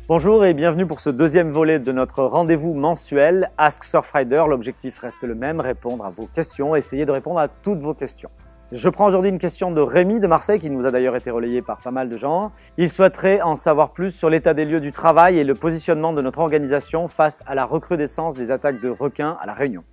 Bonjour et bienvenue pour ce deuxième volet de notre rendez-vous mensuel Ask Surfrider. L'objectif reste le même, répondre à vos questions, essayer de répondre à toutes vos questions. Je prends aujourd'hui une question de Rémi de Marseille qui nous a d'ailleurs été relayée par pas mal de gens. Il souhaiterait en savoir plus sur l'état des lieux du travail et le positionnement de notre organisation face à la recrudescence des attaques de requins à La Réunion.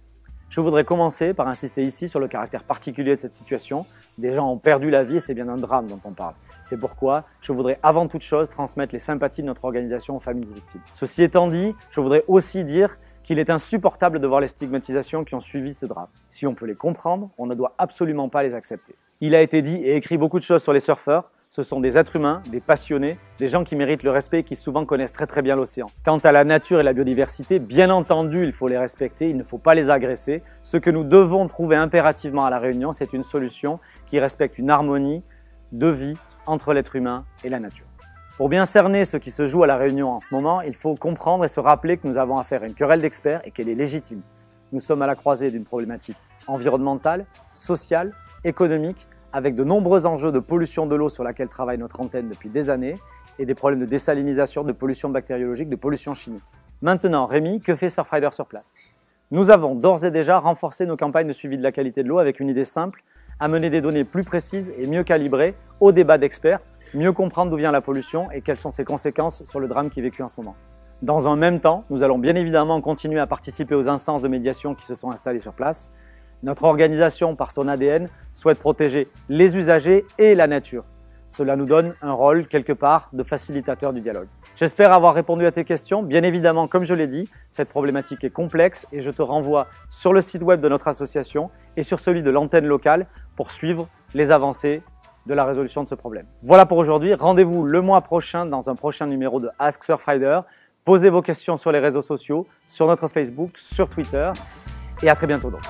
Je voudrais commencer par insister ici sur le caractère particulier de cette situation. Des gens ont perdu la vie et c'est bien un drame dont on parle. C'est pourquoi je voudrais avant toute chose transmettre les sympathies de notre organisation aux familles des victimes. Ceci étant dit, je voudrais aussi dire qu'il est insupportable de voir les stigmatisations qui ont suivi ce drame. Si on peut les comprendre, on ne doit absolument pas les accepter. Il a été dit et écrit beaucoup de choses sur les surfeurs. Ce sont des êtres humains, des passionnés, des gens qui méritent le respect et qui souvent connaissent très bien l'océan. Quant à la nature et la biodiversité, bien entendu, il faut les respecter, il ne faut pas les agresser. Ce que nous devons trouver impérativement à La Réunion, c'est une solution qui respecte une harmonie de vie entre l'être humain et la nature. Pour bien cerner ce qui se joue à La Réunion en ce moment, il faut comprendre et se rappeler que nous avons affaire à une querelle d'experts et qu'elle est légitime. Nous sommes à la croisée d'une problématique environnementale, sociale, économique, avec de nombreux enjeux de pollution de l'eau sur laquelle travaille notre antenne depuis des années et des problèmes de désalinisation, de pollution bactériologique, de pollution chimique. Maintenant, Rémi, que fait Surfrider sur place? Nous avons d'ores et déjà renforcé nos campagnes de suivi de la qualité de l'eau avec une idée simple, amener des données plus précises et mieux calibrées au débat d'experts, mieux comprendre d'où vient la pollution et quelles sont ses conséquences sur le drame qui est vécu en ce moment. Dans un même temps, nous allons bien évidemment continuer à participer aux instances de médiation qui se sont installées sur place. Notre organisation, par son ADN, souhaite protéger les usagers et la nature. Cela nous donne un rôle, quelque part, de facilitateur du dialogue. J'espère avoir répondu à tes questions. Bien évidemment, comme je l'ai dit, cette problématique est complexe et je te renvoie sur le site web de notre association et sur celui de l'antenne locale pour suivre les avancées de la résolution de ce problème. Voilà pour aujourd'hui. Rendez-vous le mois prochain dans un prochain numéro de Ask Surfrider. Posez vos questions sur les réseaux sociaux, sur notre Facebook, sur Twitter et à très bientôt donc.